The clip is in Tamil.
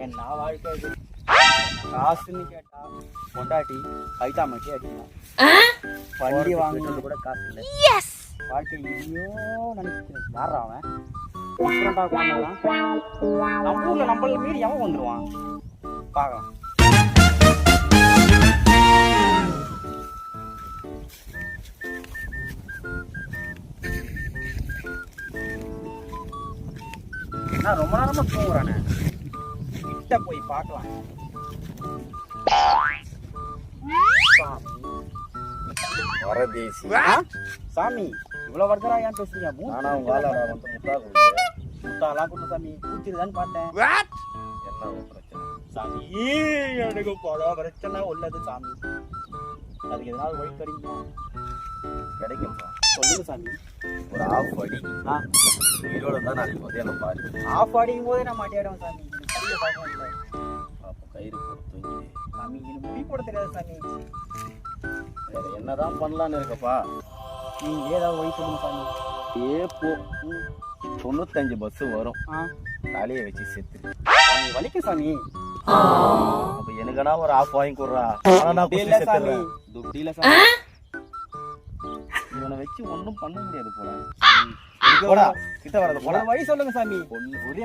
என்ன வாழ்க்கை இது? காசுன்னு கேட்டா பொண்டாட்டி கைத்தாமட்டி அடிக்கலாம். வண்டி வாங்கினது கூட காசு இல்லை. வாழ்க்கை இன்னும் நினைக்கிறேன். யாரா அவன்? டிஃப்ரெண்டாக பண்ணலாம். நம்ம ஊர்ல நம்மள மீறி எவன் வந்துடுவான் பார்க்கலாம். நான் ரொம்ப நேரமா தூங்குறானே, கிட்ட போய் பார்க்கலாம். வரதேசி சாமி இவ்வளவு வருதரா ஏன் பேசுறீங்க? முத்தாலாம் கொண்டு சாமி கூச்சிருதான்னு பார்த்தேன். என்ன பிரச்சனை சாமி? எனக்கு பல பிரச்சனை உள்ளது சாமி. அதுக்கு எதனால வழி கிடைக்குமா? கிடைக்கும்பா, சொல்லுங்க சாமி. ஒரு ஆஃப் அடி உயிரோட தான் நாளைக்கு மதியானம் பாரு. ஆஃப் அடிக்கும் போதே நான் மாட்டியாடுவேன் சாமி. கையை பார்க்க அப்போ கயிறு போட்டு தூங்கி சாமி. எனக்கு முடி போட தெரியாது சாமி. வேற என்னதான் பண்ணலான்னு இருக்கப்பா? நீங்க ஏதாவது வழி சொல்லுங்க சாமி. ஏப்போ 95 பஸ் வரும், தலையை வச்சு செத்து சாமி வலிக்கும் சாமி. அப்ப எனக்குனா ஒரு ஆஃப் வாங்கி கொடுறா. சாமி துட்டில சாமி. இவனை வச்சு ஒன்றும் பண்ண முடியாது போல. போடா கிட்ட வரது போல. வழி சொல்லுங்க சாமி. ஒரே